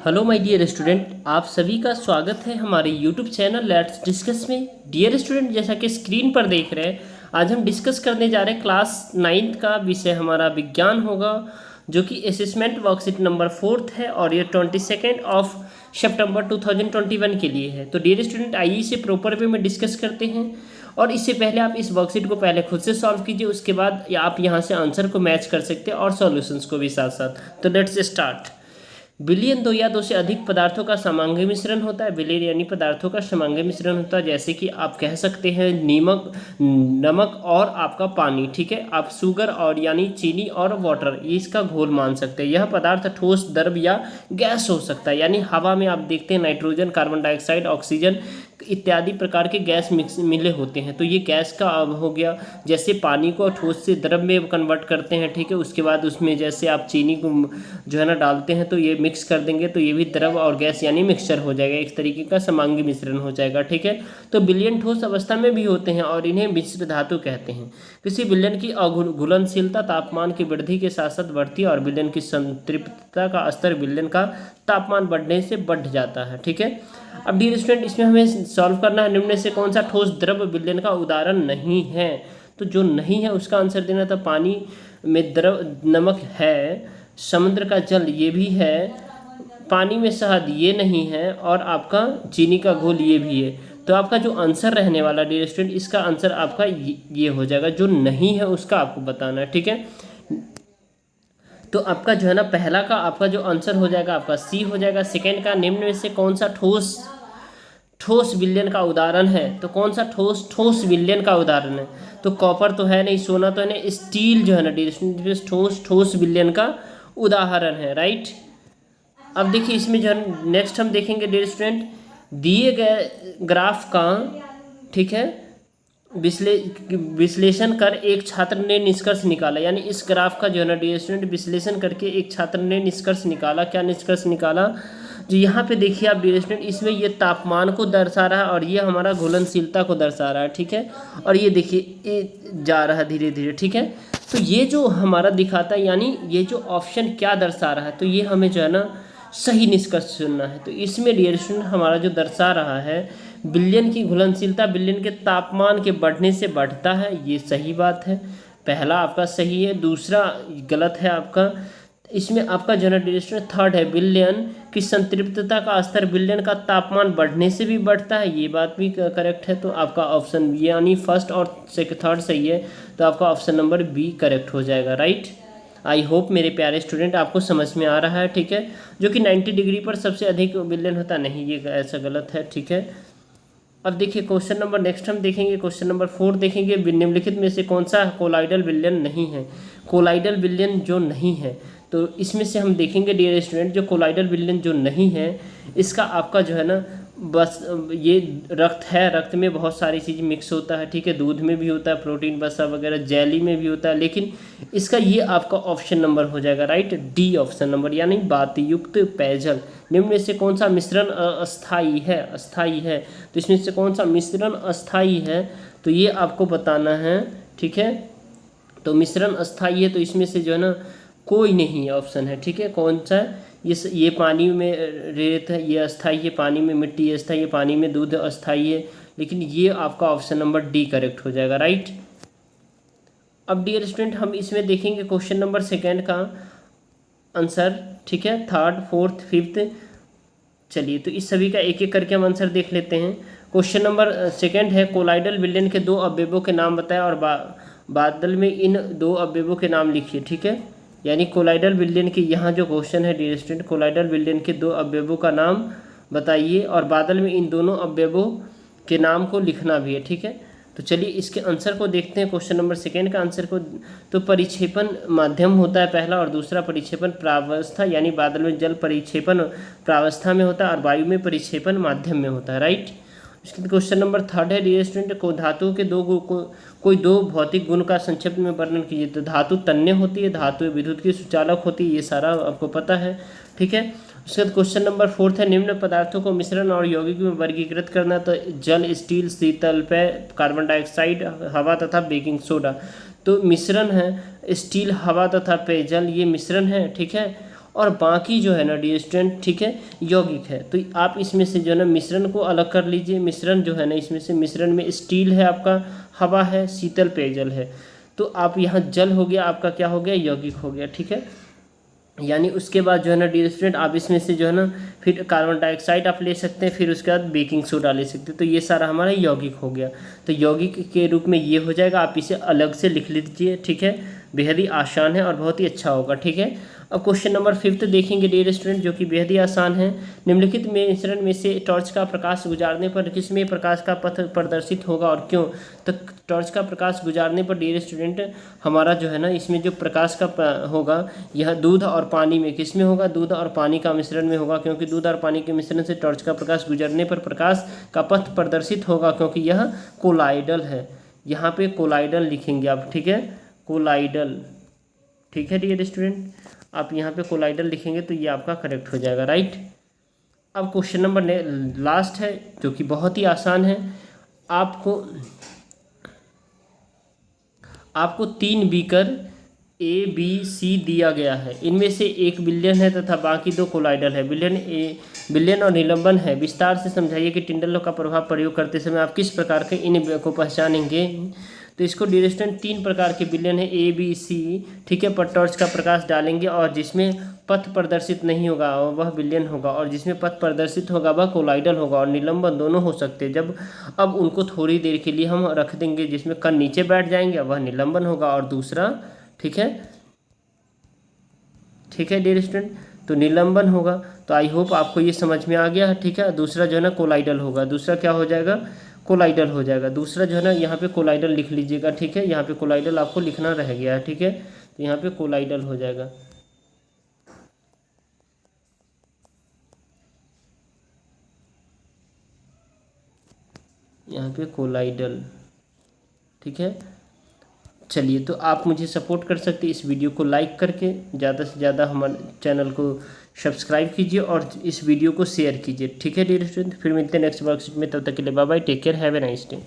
Hello my dear student, आप सभी का स्वागत है हमारे यूट्यूब चैनल लेट्स डिस्कस में। डियर स्टूडेंट, जैसा कि स्क्रीन पर देख रहे हैं, आज हम डिस्कस करने जा रहे हैं क्लास 9th का विषय हमारा विज्ञान होगा, जो कि असेसमेंट वर्कशीट नंबर 4 है और ये 22 ऑफ सितंबर 2021 के लिए है। तो डियर स्टूडेंट, आइए इसे प्रॉपर वे में डिस्कस करते हैं। और इससे पहले आप इस वर्कशीट को पहले खुद से सॉल्व कीजिए, उसके बाद आप यहाँ से आंसर को मैच कर सकते हैं और सॉल्यूशंस को भी साथ साथ। तो लेट्स स्टार्ट। विलयन दो या दो से अधिक पदार्थों का समांगी मिश्रण होता है। विलयन यानी पदार्थों का समांगी मिश्रण होता है, जैसे कि आप कह सकते हैं नमक और आपका पानी। ठीक है, आप शुगर और यानी चीनी और वाटर, ये इसका घोल मान सकते हैं। यह पदार्थ ठोस, द्रव या गैस हो सकता है, यानी हवा में आप देखते हैं नाइट्रोजन, कार्बन डाइऑक्साइड, ऑक्सीजन इत्यादि प्रकार के गैस मिक्स मिले होते हैं। तो ये गैस का हो गया। जैसे पानी को ठोस से द्रव में कन्वर्ट करते हैं, ठीक है, उसके बाद उसमें जैसे आप चीनी को जो है ना डालते हैं तो ये मिक्स कर देंगे, तो ये भी द्रव और गैस यानी मिक्सचर हो जाएगा, एक तरीके का समांगी मिश्रण हो जाएगा। ठीक है, तो विलयन ठोस अवस्था में भी होते हैं और इन्हें मिश्र धातु कहते हैं। किसी विलयन की अघुलनशीलता तापमान की वृद्धि के साथ साथ बढ़ती है और विलयन की संतृप्तता का स्तर विलयन का तापमान बढ़ने से बढ़ जाता है। ठीक है, अब डियर स्टूडेंट, इसमें हमें सॉल्व करना है निम्न में से कौन सा ठोस द्रव विलयन का उदाहरण नहीं है। तो जो नहीं है उसका आंसर देना था। पानी में द्रव नमक है, समुद्र का जल ये भी है, पानी में शहद ये नहीं है, और आपका चीनी का घोल ये भी है। तो आपका जो आंसर रहने वाला डियर स्टूडेंट, इसका आंसर आपका ये हो जाएगा। जो नहीं है उसका आपको बताना है। ठीक है, तो आपका जो है ना पहला का आपका जो आंसर हो जाएगा आपका सी हो जाएगा। सेकंड का निम्न में से कौन सा ठोस ठोस विलयन का उदाहरण है। तो कौन सा ठोस ठोस विलयन का उदाहरण है। तो कॉपर तो है नहीं, सोना तो है नहीं, स्टील जो है ना ठोस ठोस विलयन का उदाहरण है। राइट, अब देखिए इसमें जो है नेक्स्ट हम देखेंगे डियर स्टूडेंट, दिए गए ग्राफ का, ठीक है, विश्लेषण कर एक छात्र ने निष्कर्ष निकाला। यानी इस ग्राफ का जो है ना डियर स्टूडेंट विश्लेषण करके एक छात्र ने निष्कर्ष निकाला। क्या निष्कर्ष निकाला? जो यहाँ पे देखिए आप डियर स्टूडेंट, इसमें ये तापमान को दर्शा रहा है और ये हमारा घुलनशीलता को दर्शा रहा है। ठीक है, और ये देखिए ये जा रहा है धीरे धीरे। ठीक है, तो ये जो हमारा दिखाता है, यानी ये जो ऑप्शन क्या दर्शा रहा है, तो ये हमें जो है ना सही निष्कर्ष चुनना है। तो इसमें डियर स्टूडेंट हमारा जो दर्शा रहा है विलयन की घुलनशीलता विलयन के तापमान के बढ़ने से बढ़ता है, ये सही बात है। पहला आपका सही है, दूसरा गलत है आपका। इसमें आपका जो डियर स्टूडेंट थर्ड है, विलयन की संतृप्तता का स्तर विलयन का तापमान बढ़ने से भी बढ़ता है, ये बात भी करेक्ट है। तो आपका ऑप्शन यानी फर्स्ट और थर्ड सही है, तो आपका ऑप्शन नंबर बी करेक्ट हो जाएगा। राइट, आई होप मेरे प्यारे स्टूडेंट आपको समझ में आ रहा है। ठीक है, जो कि 90 डिग्री पर सबसे अधिक विलयन होता नहीं, ये ऐसा गलत है। ठीक है, अब देखिए क्वेश्चन नंबर नेक्स्ट हम देखेंगे, क्वेश्चन नंबर 4 देखेंगे। निम्नलिखित में से कौन सा कोलाइडल विलयन नहीं है। कोलाइडल विलयन जो नहीं है, तो इसमें से हम देखेंगे डियर स्टूडेंट, जो कोलाइडल विलयन जो नहीं है, इसका आपका जो है ना बस ये रक्त है, रक्त में बहुत सारी चीज़ मिक्स होता है। ठीक है, दूध में भी होता है, प्रोटीन वसा वगैरह, जेली में भी होता है, लेकिन इसका ये आपका ऑप्शन नंबर हो जाएगा। राइट, डी ऑप्शन नंबर, यानी बातयुक्त पेयजल। निम्न में से कौन सा मिश्रण अस्थाई है। अस्थाई है, तो इसमें से कौन सा मिश्रण अस्थाई है, तो ये आपको बताना है। ठीक है, तो मिश्रण अस्थाई है, तो इसमें से जो है ना कोई नहीं ऑप्शन है। ठीक है, कौन सा? ये पानी में रेत है, ये अस्थाई है, पानी में मिट्टी अस्थाई है, पानी में दूध अस्थाई है, लेकिन ये आपका ऑप्शन नंबर डी करेक्ट हो जाएगा। राइट, अब डियर स्टूडेंट हम इसमें देखेंगे क्वेश्चन नंबर सेकंड का आंसर। ठीक है, थर्ड फोर्थ फिफ्थ, चलिए तो इस सभी का एक एक करके हम आंसर देख लेते हैं। क्वेश्चन नंबर सेकंड है, कोलाइडल विलयन के दो अवयवों के नाम बताएं और बादल में इन दो अवयवों के नाम लिखिए। ठीक है, यानी कोलाइडल विलयन के यहाँ जो क्वेश्चन है डियर स्टूडेंट, कोलाइडल विलयन के दो अवयवों का नाम बताइए और बादल में इन दोनों अवयवों के नाम को लिखना भी है। ठीक है, तो चलिए इसके आंसर को देखते हैं। क्वेश्चन नंबर सेकंड का आंसर को, तो परिक्षेपण माध्यम होता है पहला, और दूसरा परिक्षेपण प्रावस्था, यानी बादल में जल परिक्षेपण प्रावस्था में होता है और वायु में परिक्षेपण माध्यम में होता है। राइट, इसके क्वेश्चन नंबर थर्ड है डियर स्टूडेंट, को धातु के कोई दो भौतिक गुण का संक्षिप्त में वर्णन कीजिए। तो धातु तन्य होती है, धातु विद्युत की सुचालक होती है, ये सारा आपको पता है। ठीक है, उसके बाद क्वेश्चन नंबर फोर्थ है, निम्न पदार्थों को मिश्रण और यौगिक में वर्गीकृत करना। तो जल, स्टील, शीतल पेय, कार्बन डाइऑक्साइड, हवा तथा बेकिंग सोडा। तो मिश्रण है स्टील, हवा तथा पेयजल, ये मिश्रण है। ठीक है, और बाकी जो है ना डियर स्टूडेंट, ठीक है, यौगिक है। तो आप इसमें से जो है ना मिश्रण को अलग कर लीजिए। मिश्रण जो है ना इसमें से मिश्रण में स्टील है आपका, हवा है, शीतल पेयजल है। तो आप यहाँ जल हो गया आपका, क्या हो गया, यौगिक हो गया, ठीक है। यानी उसके बाद जो है ना डियर स्टूडेंट आप इसमें से जो है ना फिर कार्बन डाइऑक्साइड आप ले सकते हैं, फिर उसके बाद बेकिंग सोडा ले सकते हैं। तो ये सारा हमारा यौगिक हो गया। तो यौगिक के रूप में ये हो जाएगा, आप इसे अलग से लिख लीजिए, ठीक है। बेहद ही आसान है और बहुत ही अच्छा होगा, ठीक है। अब क्वेश्चन नंबर 5 देखेंगे डियर स्टूडेंट, जो कि बेहद ही आसान है। निम्नलिखित मिश्रण में से टॉर्च का प्रकाश गुजारने पर किसमें प्रकाश का पथ प्रदर्शित होगा और क्यों? तो टॉर्च का प्रकाश गुजारने पर डियर स्टूडेंट हमारा जो है ना इसमें जो प्रकाश का होगा यह दूध और पानी में, किस में होगा, दूध और पानी का मिश्रण में होगा, क्योंकि दूध और पानी के मिश्रण से टॉर्च का प्रकाश गुजरने पर प्रकाश का पथ प्रदर्शित होगा, क्योंकि यह कोलाइडल है। यहाँ पे कोलाइडल लिखेंगे आप, ठीक है, कोलाइडल, ठीक है डियर स्टूडेंट। आप यहाँ पे कोलाइडल लिखेंगे तो ये आपका करेक्ट हो जाएगा, राइट। अब क्वेश्चन नंबर लास्ट है, जो कि बहुत ही आसान है। आपको 3 बीकर ए बी सी दिया गया है। इनमें से एक विलयन है तथा बाकी 2 कोलाइडल है। विलयन और निलंबन है। विस्तार से समझाइए कि टिंडल का प्रभाव प्रयोग करते समय आप किस प्रकार के इन को पहचानेंगे। तो इसको डियर स्टूडेंट 3 प्रकार के विलयन है, ए बी सी, ठीक है, पर टॉर्च का प्रकाश डालेंगे और जिसमें पथ प्रदर्शित नहीं होगा वह विलयन होगा, और जिसमें पथ प्रदर्शित होगा वह कोलाइडल होगा, और निलंबन दोनों हो सकते हैं। जब अब उनको थोड़ी देर के लिए हम रख देंगे, जिसमें कण नीचे बैठ जाएंगे वह निलंबन होगा, और दूसरा, ठीक है, ठीक है डियर स्टूडेंट, तो निलंबन होगा। तो आई होप आपको ये समझ में आ गया है, ठीक है। दूसरा जो है ना कोलाइडल होगा, दूसरा क्या हो जाएगा, कोलाइडल हो जाएगा। दूसरा जो है ना यहाँ पे कोलाइडल लिख लीजिएगा, ठीक है, यहाँ पे कोलाइडल आपको लिखना रह गया है, ठीक है। तो यहाँ पे कोलाइडल हो जाएगा, यहाँ पे कोलाइडल, ठीक है। चलिए, तो आप मुझे सपोर्ट कर सकते हैं इस वीडियो को लाइक करके, ज़्यादा से ज़्यादा हमारे चैनल को सब्सक्राइब कीजिए और इस वीडियो को शेयर कीजिए, ठीक है डियर स्टूडेंट। फिर मिलते हैं नेक्स्ट वर्कशीट में, तब तक के लिए bye bye, take care, have a nice day.